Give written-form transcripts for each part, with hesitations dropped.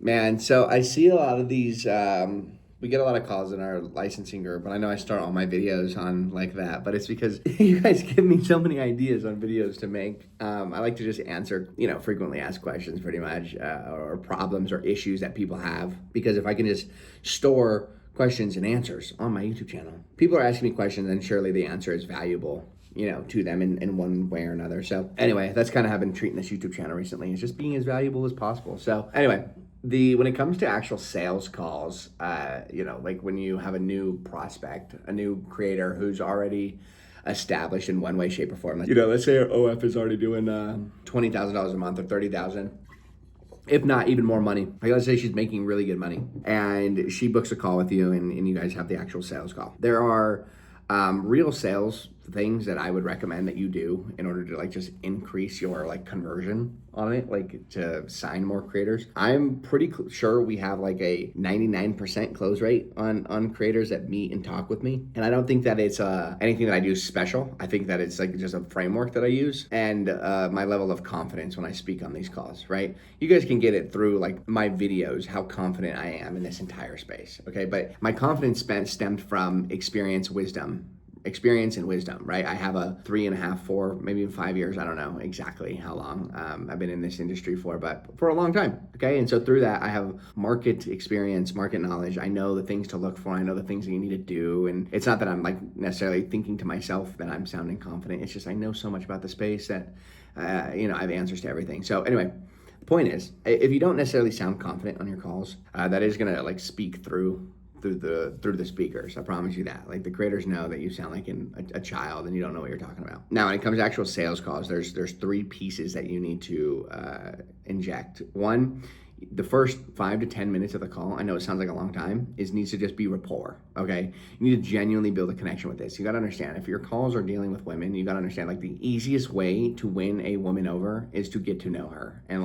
Man, so I see a lot of these. We get a lot of calls in our licensing group, and I know I start all my videos on like that, but it's because you guys give me so many ideas on videos to make. I like to just answer, frequently asked questions pretty much, or problems or issues that people have. Because if I can just store questions and answers on my YouTube channel, people are asking me questions, and surely the answer is valuable to them in one way or another. So anyway, that's kind of how I've been treating this YouTube channel recently. It's just being as valuable as possible. So anyway, when it comes to actual sales calls, like when you have a new prospect, a new creator who's already established in one way, shape, or form. Let's say our OF is already doing $20,000 a month or 30,000, if not even more money. I gotta say she's making really good money, and she books a call with you, and you guys have the actual sales call. There are real sales things that I would recommend that you do in order to just increase your conversion on it, to sign more creators. I'm pretty sure we have a 99% close rate on creators that meet and talk with me. And I don't think that it's anything that I do special. I think that it's just a framework that I use, and my level of confidence when I speak on these calls, right? You guys can get it through my videos, how confident I am in this entire space, okay? But my confidence stemmed from experience and wisdom, right? I have a 3.5, 4, maybe even 5 years. I don't know exactly how long I've been in this industry for, but for a long time, okay? And so through that, I have market experience, market knowledge. I know the things to look for. I know the things that you need to do. And it's not that I'm necessarily thinking to myself that I'm sounding confident. It's just I know so much about the space that, I have answers to everything. So anyway, the point is, if you don't necessarily sound confident on your calls, that is gonna speak through the speakers. I promise you that. The creators know that you sound like a child and you don't know what you're talking about. Now, when it comes to actual sales calls, there's 3 pieces that you need to inject. One, the first 5 to 10 minutes of the call, I know it sounds like a long time, needs to just be rapport, okay? You need to genuinely build a connection with this. You gotta understand, if your calls are dealing with women, you gotta understand the easiest way to win a woman over is to get to know her and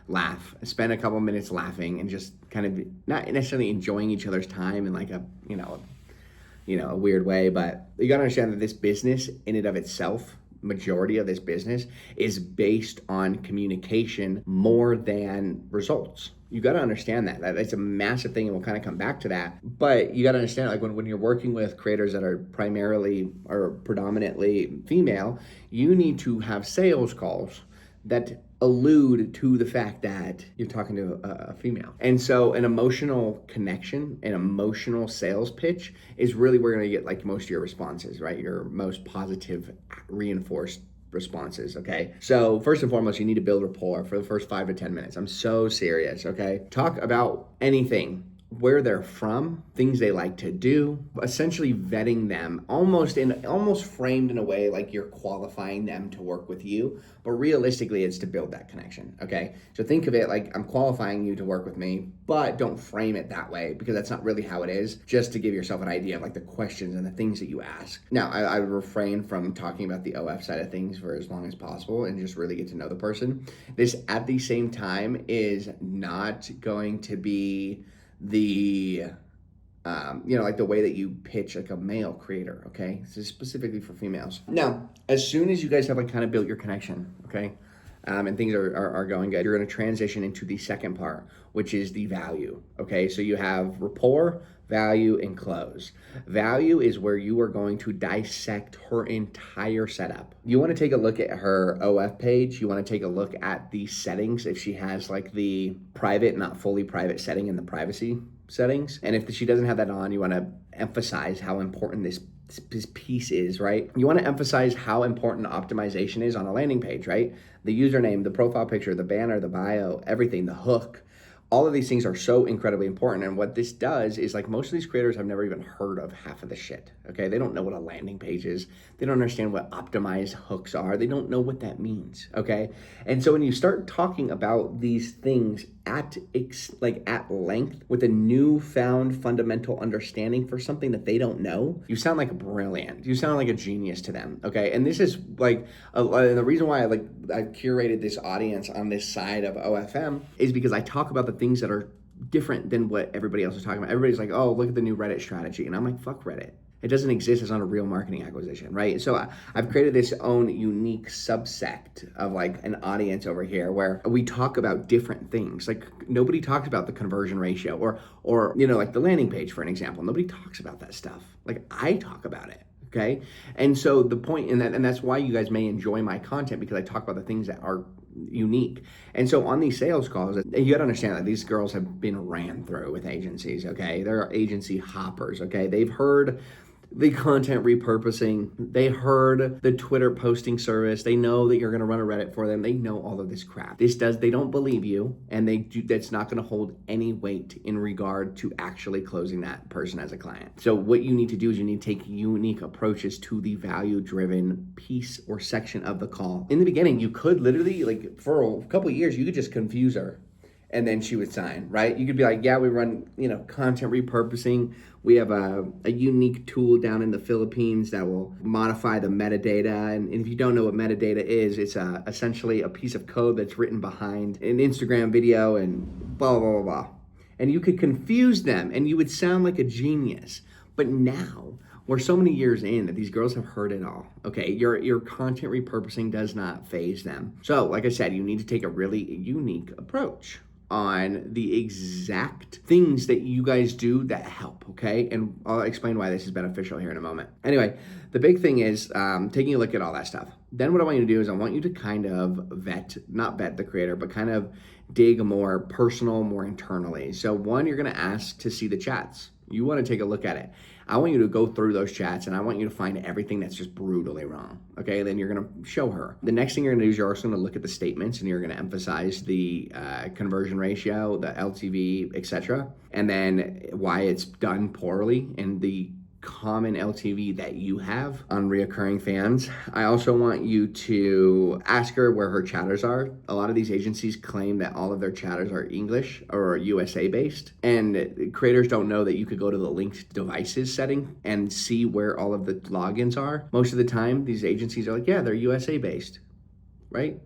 laugh, spend a couple minutes laughing and just kind of not necessarily enjoying each other's time in a weird way, but you gotta understand that this business in and of itself, majority of this business is based on communication more than results. You got to understand that it's a massive thing, and we'll kind of come back to that. But you got to understand, when you're working with creators that are primarily or predominantly female, you need to have sales calls that allude to the fact that you're talking to a female. And so an emotional connection, an emotional sales pitch is really where you're gonna get most of your responses, right? Your most positive reinforced responses, okay? So first and foremost, you need to build rapport for the first 5 to 10 minutes. I'm so serious, okay? Talk about anything, where they're from, things they like to do, essentially vetting them almost framed in a way you're qualifying them to work with you, but realistically it's to build that connection, okay? So think of it I'm qualifying you to work with me, but don't frame it that way because that's not really how it is, just to give yourself an idea of the questions and the things that you ask. Now, I refrain from talking about the OF side of things for as long as possible and just really get to know the person. This, at the same time, is not going to be the the way that you pitch a male creator, okay? This is specifically for females. Now, as soon as you guys have kind of built your connection, okay, and things are going good, you're going to transition into the second part, which is the value, okay? So you have rapport, value, and close. Value is where you are going to dissect her entire setup. You want to take a look at her OF page. You want to take a look at the settings, if she has the private, not fully private setting in the privacy settings. And if she doesn't have that on, you want to emphasize how important this piece is, right? You want to emphasize how important optimization is on a landing page, right? The username, the profile picture, the banner, the bio, everything, the hook. All of these things are so incredibly important. And what this does is most of these creators have never even heard of half of the shit, okay? They don't know what a landing page is. They don't understand what optimized hooks are. They don't know what that means, okay? And so when you start talking about these things at length with a newfound fundamental understanding for something that they don't know, you sound brilliant. You sound like a genius to them, okay? And this is and the reason why I curated this audience on this side of OFM is because I talk about the things that are different than what everybody else is talking about. Everybody's oh, look at the new Reddit strategy. And I'm fuck Reddit. It doesn't exist as on a real marketing acquisition, right? So I've created this own unique subsect of like an audience over here where we talk about different things. Like nobody talks about the conversion ratio or like the landing page, for an example. Nobody talks about that stuff. Like I talk about it. Okay. And so the point in that, and that's why you guys may enjoy my content, because I talk about the things that are unique. And so on these sales calls, you got to understand that these girls have been ran through with agencies. Okay. They're agency hoppers. Okay. They've heard the content repurposing. They heard the Twitter posting service. They know that you're going to run a Reddit for them. They know all of this crap. They don't believe you, and that's not going to hold any weight in regard to actually closing that person as a client. So what you need to do is you need to take unique approaches to the value-driven piece or section of the call. In the beginning, you could literally, like for a couple of years, you could just confuse her and then she would sign, right? You could be like, yeah, we run, content repurposing. We have a unique tool down in the Philippines that will modify the metadata. And if you don't know what metadata is, it's essentially a piece of code that's written behind an Instagram video and blah, blah, blah, blah. And you could confuse them and you would sound like a genius. But now, we're so many years in that these girls have heard it all. Okay, your content repurposing does not faze them. So, like I said, you need to take a really unique approach on the exact things that you guys do that help, okay? And I'll explain why this is beneficial here in a moment. Anyway, the big thing is taking a look at all that stuff. Then what I want you to do is I want you to kind of not vet the creator, but kind of dig more personal, more internally. So one, you're gonna ask to see the chats. You wanna take a look at it. I want you to go through those chats and I want you to find everything that's just brutally wrong. Okay, then you're gonna show her. The next thing you're gonna do is you're also gonna look at the statements and you're gonna emphasize the conversion ratio, the LTV, etc. And then why it's done poorly and the common LTV that you have on reoccurring fans. I also want you to ask her where her chatters are. A lot of these agencies claim that all of their chatters are English or USA based, and creators don't know that you could go to the linked devices setting and see where all of the logins are. Most of the time, these agencies are like, yeah, they're USA based, right?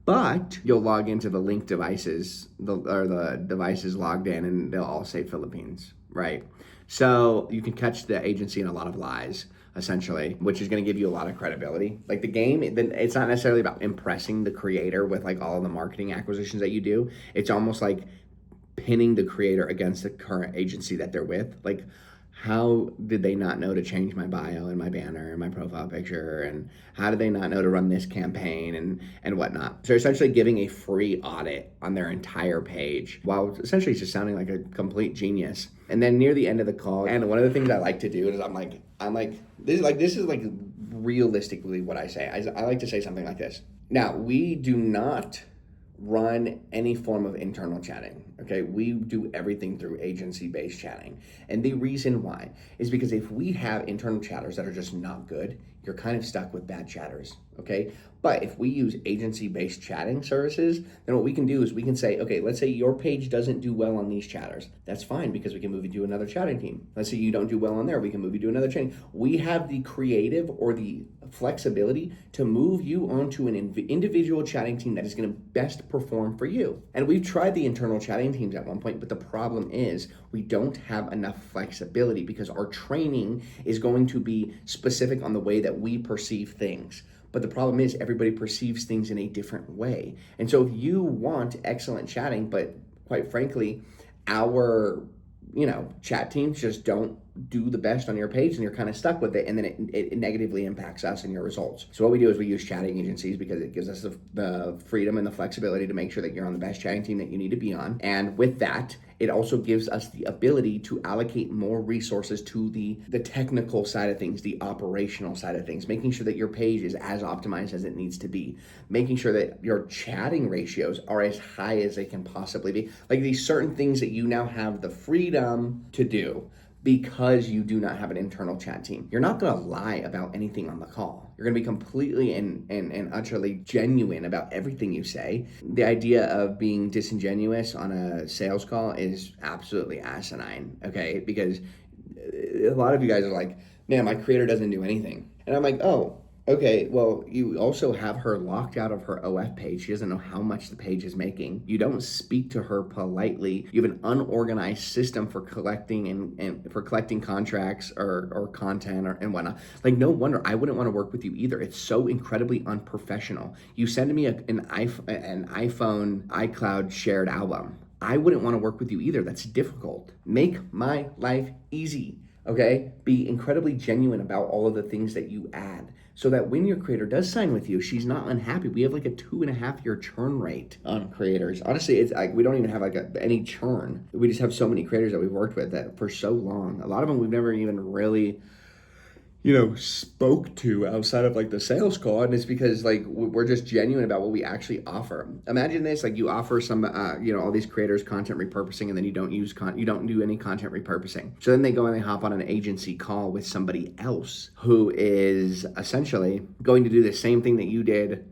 But you'll log into the linked devices, the devices logged in, and they'll all say Philippines, right? So you can catch the agency in a lot of lies, essentially, which is going to give you a lot of credibility. Like the game, it's not necessarily about impressing the creator with like all of the marketing acquisitions that you do. It's almost like pinning the creator against the current agency that they're with. Like, how did they not know to change my bio and my banner and my profile picture? And how did they not know to run this campaign and whatnot? So essentially giving a free audit on their entire page while essentially just sounding like a complete genius. And then near the end of the call, and one of the things I like to do is I'm like, this is like realistically what I say. I like to say something like this. Now, we do not run any form of internal chatting, okay? We do everything through agency-based chatting. And the reason why is because if we have internal chatters that are just not good, you're kind of stuck with bad chatters, okay? But if we use agency-based chatting services, then what we can do is we can say, okay, let's say your page doesn't do well on these chatters. That's fine because we can move you to another chatting team. Let's say you don't do well on there, we can move you to another chatting. We have the creative or the flexibility to move you onto an individual chatting team that is going to best perform for you. And we've tried the internal chatting teams at one point, but the problem is we don't have enough flexibility because our training is going to be specific on the way that we perceive things. But the problem is everybody perceives things in a different way. And so if you want excellent chatting, but quite frankly, our chat teams just don't do the best on your page, and you're kind of stuck with it, and then it negatively impacts us and your results. So what we do is we use chatting agencies because it gives us the freedom and the flexibility to make sure that you're on the best chatting team that you need to be on. And with that, it also gives us the ability to allocate more resources to the technical side of things, the operational side of things, making sure that your page is as optimized as it needs to be, making sure that your chatting ratios are as high as they can possibly be. Like these certain things that you now have the freedom to do because you do not have an internal chat team. You're not gonna lie about anything on the call. You're gonna be completely and utterly genuine about everything you say. The idea of being disingenuous on a sales call is absolutely asinine, okay? Because a lot of you guys are like, man, my creator doesn't do anything. And I'm like, oh, Okay, well, you also have her locked out of her OF page. She doesn't know how much the page is making. You don't speak to her politely. You have an unorganized system for collecting and for collecting contracts or content and whatnot. Like, no wonder I wouldn't want to work with you either. It's so incredibly unprofessional. You send me an iPhone iCloud shared album. I wouldn't want to work with you either. That's difficult. Make my life easy. Okay? Be incredibly genuine about all of the things that you add so that when your creator does sign with you, she's not unhappy. We have like a 2.5 year churn rate on creators. Honestly, it's like we don't even have like any churn. We just have so many creators that we've worked with that for so long. A lot of them we've never even really spoke to outside of like the sales call. And it's because like we're just genuine about what we actually offer. Imagine this, like you offer some, all these creators content repurposing, and then you don't you don't do any content repurposing. So then they go and they hop on an agency call with somebody else who is essentially going to do the same thing that you did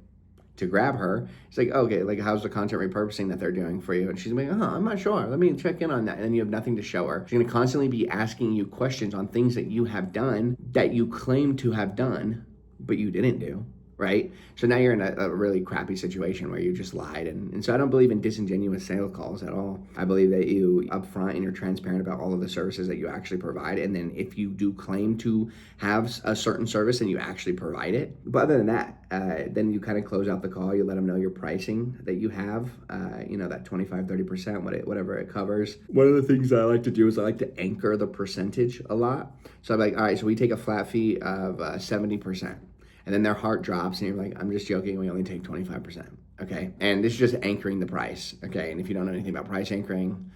to grab her. It's like, okay, like how's the content repurposing that they're doing for you? And she's like, I'm not sure. Let me check in on that. And then you have nothing to show her. She's gonna constantly be asking you questions on things that you have done that you claim to have done, but you didn't do, right? So now you're in a really crappy situation where you just lied. And so I don't believe in disingenuous sales calls at all. I believe that you upfront and you're transparent about all of the services that you actually provide. And then if you do claim to have a certain service, then you actually provide it. But other than that, then you kind of close out the call. You let them know your pricing that you have, that 25, 30%, whatever it covers. One of the things I like to do is I like to anchor the percentage a lot. So I'm like, all right, so we take a flat fee of 70%. And then their heart drops and you're like, I'm just joking, we only take 25%, okay? And this is just anchoring the price, okay? And if you don't know anything about price anchoring,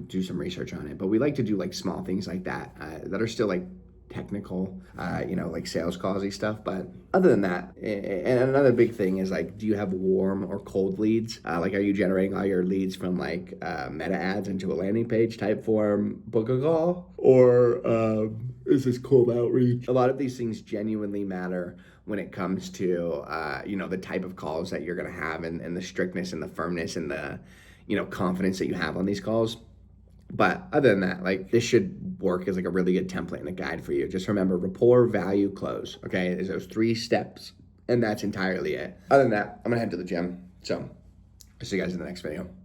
do some research on it. But we like to do like small things like that that are still like technical, like sales callsy stuff. But other than that, and another big thing is like, do you have warm or cold leads? Like, are you generating all your leads from like meta ads into a landing page type form, book a call? Or is this cold outreach? A lot of these things genuinely matter when it comes to, the type of calls that you're going to have and the strictness and the firmness and the, confidence that you have on these calls. But other than that, like this should work as like a really good template and a guide for you. Just remember rapport, value, close. Okay, there's those 3 steps and that's entirely it. Other than that, I'm going to head to the gym. So I'll see you guys in the next video.